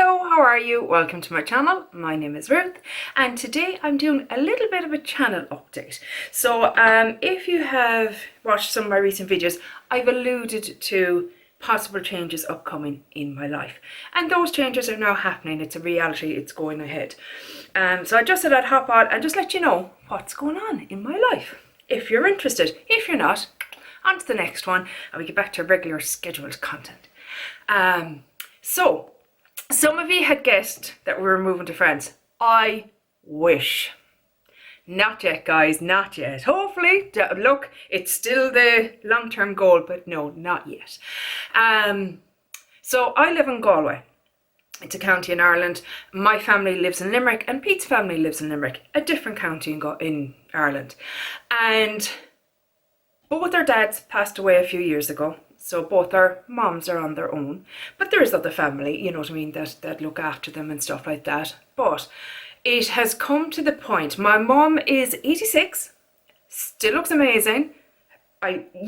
Hello, how are you? Welcome to my channel. My name is Ruth and today I'm doing a little bit of a channel update. So if you have watched some of my recent videos, I've alluded to possible changes upcoming in my life, and those changes are now happening. It's a reality, it's going ahead. So I just said I'd hop on and just let you know what's going on in my life, if you're interested. If you're not, on to the next one and we get back to regular scheduled content. So some of you had guessed that we were moving to France. I wish. Not yet, guys, not yet. Hopefully, look, it's still the long-term goal, but no, not yet. So I live in Galway. It's a county in Ireland. My family lives in Limerick and Pete's family lives in Limerick, a different county in Ireland. And both our dads passed away a few years ago. So both our moms are on their own, but there is other family, you know what I mean, that look after them and stuff like that. But it has come to the point, my mom is 86, still looks amazing.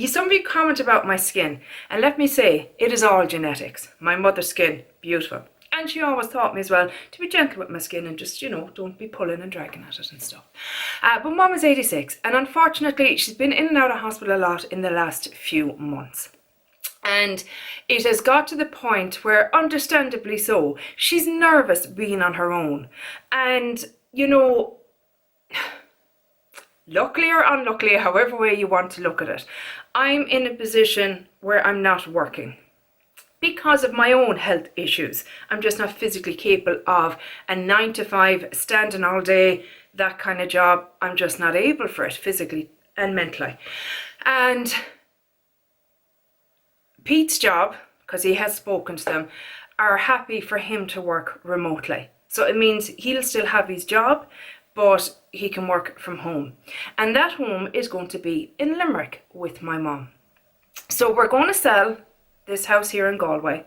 Some of you comment about my skin, and let me say, it is all genetics. My mother's skin, beautiful. And she always taught me as well to be gentle with my skin and just, you know, don't be pulling and dragging at it and stuff. But mom is 86, and unfortunately she's been in and out of hospital a lot in the last few months. And it has got to the point where, understandably so, she's nervous being on her own. And, you know, luckily or unluckily, however way you want to look at it, I'm in a position where I'm not working because of my own health issues. I'm just not physically capable of a 9 to 5 standing all day, that kind of job. I'm just not able for it physically and mentally. And Pete's job, because he has spoken to them, are happy for him to work remotely. So it means he'll still have his job, but he can work from home. And that home is going to be in Limerick with my mom. So we're going to sell this house here in Galway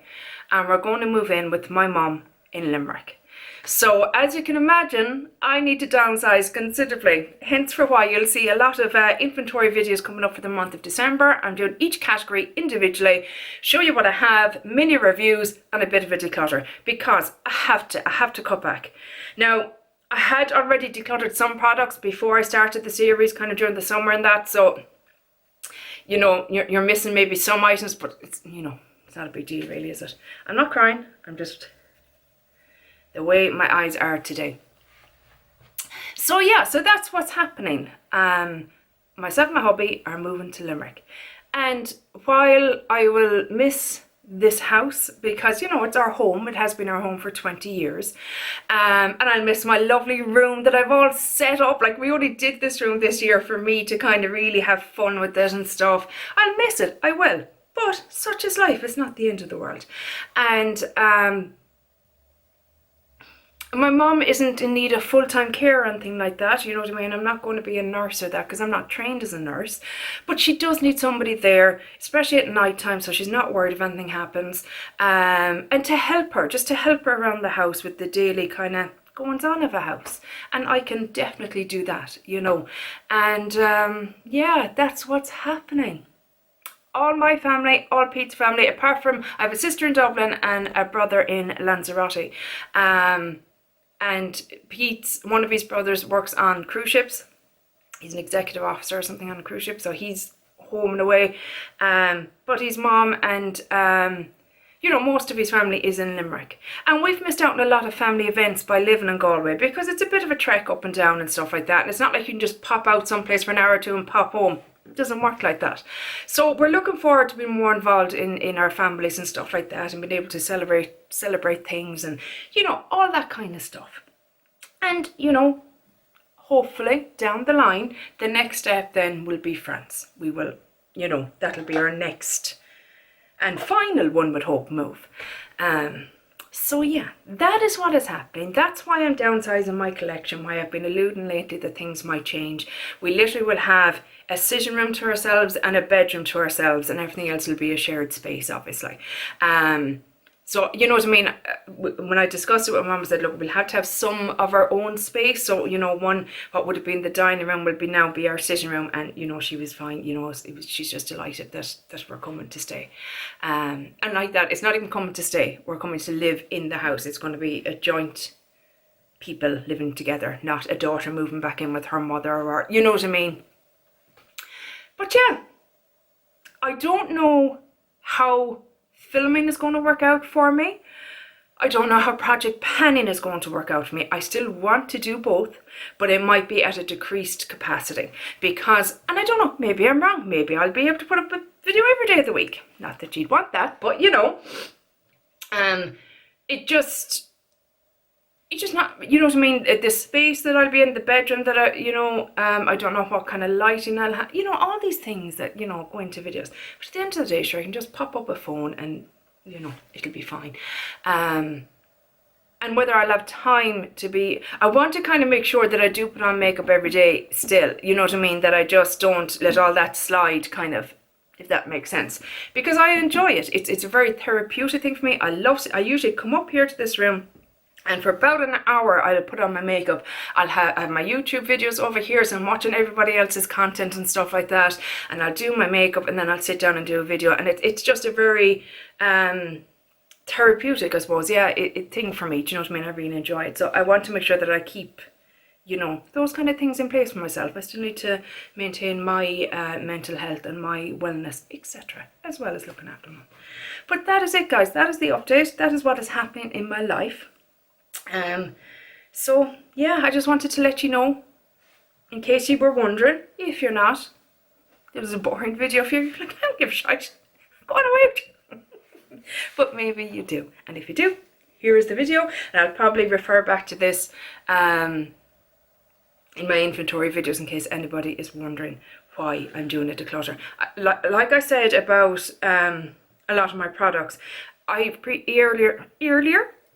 and we're going to move in with my mom in Limerick. So as you can imagine, I need to downsize considerably, hence for why you'll see a lot of inventory videos coming up for the month of December. I'm doing each category individually, show you what I have, mini reviews and a bit of a declutter, because I have to cut back. Now, I had already decluttered some products before I started the series, kind of during the summer and that, so you know, you're missing maybe some items, but it's, you know, it's not a big deal really, is it? I'm not crying, I'm just the way my eyes are today. So yeah, so that's what's happening. Myself and my hubby are moving to Limerick. And while I will miss this house, because, you know, it's our home, it has been our home for 20 years, and I'll miss my lovely room that I've all set up. Like, we only did this room this year for me to kind of really have fun with it and stuff. I'll miss it, I will. But such is life, it's not the end of the world. And my mom isn't in need of full-time care or anything like that, you know what I mean? I'm not going to be a nurse or that, because I'm not trained as a nurse. But she does need somebody there, especially at night time, so she's not worried if anything happens. And to help her, just to help her around the house with the daily kind of goings on of a house. And I can definitely do that, you know. And yeah, that's what's happening. All my family, all Pete's family, apart from, I have a sister in Dublin and a brother in Lanzarote. And one of his brothers works on cruise ships. He's an executive officer or something on a cruise ship, so he's home and away. But his mom and, you know, most of his family is in Limerick. And we've missed out on a lot of family events by living in Galway, because it's a bit of a trek up and down and stuff like that. And it's not like you can just pop out someplace for an hour or two and pop home. It doesn't work like that. So we're looking forward to being more involved in our families and stuff like that, and being able to celebrate things and, you know, all that kind of stuff. And, you know, hopefully down the line, the next step then will be France. We will, you know, that'll be our next and final, one would hope, move. So yeah, that is what is happening. That's why I'm downsizing my collection, why I've been alluding lately that things might change. We literally will have a sitting room to ourselves and a bedroom to ourselves, and everything else will be a shared space, obviously. So, you know what I mean? When I discussed it with Mum, I said, look, we'll have to have some of our own space. So, you know, what would have been the dining room will now be our sitting room. And, you know, she was fine. You know, she's just delighted that we're coming to stay. And like that, it's not even coming to stay. We're coming to live in the house. It's going to be a joint people living together, not a daughter moving back in with her mother, or, you know what I mean? But yeah, I don't know how filming is going to work out for me. I don't know how project planning is going to work out for me. I still want to do both, but it might be at a decreased capacity because, and I don't know, maybe I'm wrong. Maybe I'll be able to put up a video every day of the week. Not that you'd want that, but you know, it's just not, you know what I mean, the space that I'll be in, the bedroom that I don't know what kind of lighting I'll have, you know, all these things that, you know, go into videos. But at the end of the day, sure, I can just pop up a phone and, you know, it'll be fine. And whether I'll have time to be, I want to kind of make sure that I do put on makeup every day still, you know what I mean, that I just don't let all that slide kind of, if that makes sense, because I enjoy it. It's a very therapeutic thing for me. I love it. I usually come up here to this room, and for about an hour, I'll put on my makeup. I'll have my YouTube videos over here, so I'm watching everybody else's content and stuff like that. And I'll do my makeup, and then I'll sit down and do a video. And it's just a very therapeutic, I suppose, thing for me. Do you know what I mean? I really enjoy it. So I want to make sure that I keep, you know, those kind of things in place for myself. I still need to maintain my mental health and my wellness, etc., as well as looking after them. But that is it, guys. That is the update. That is what is happening in my life. So yeah, I just wanted to let you know, in case you were wondering. If you're not, it was a boring video for you. You're like, I don't give a shit, go on away. But maybe you do, and if you do, here is the video, and I'll probably refer back to this in my inventory videos in case anybody is wondering why I'm doing a declutter. Like I said about a lot of my products,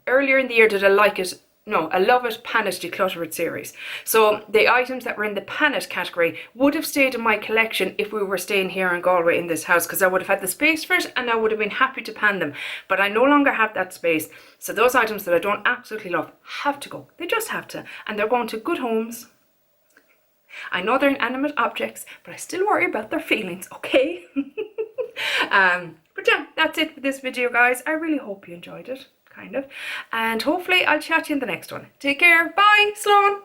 earlier in the year did I love it, pan it, declutter it series. So the items that were in the pan it category would have stayed in my collection if we were staying here in Galway in this house, because I would have had the space for it and I would have been happy to pan them. But I no longer have that space. So those items that I don't absolutely love have to go. They just have to. And they're going to good homes. I know they're inanimate objects, but I still worry about their feelings, okay? But yeah, that's it for this video, guys. I really hope you enjoyed it. Kind of, and hopefully I'll chat to you in the next one. Take care, bye, Sloan.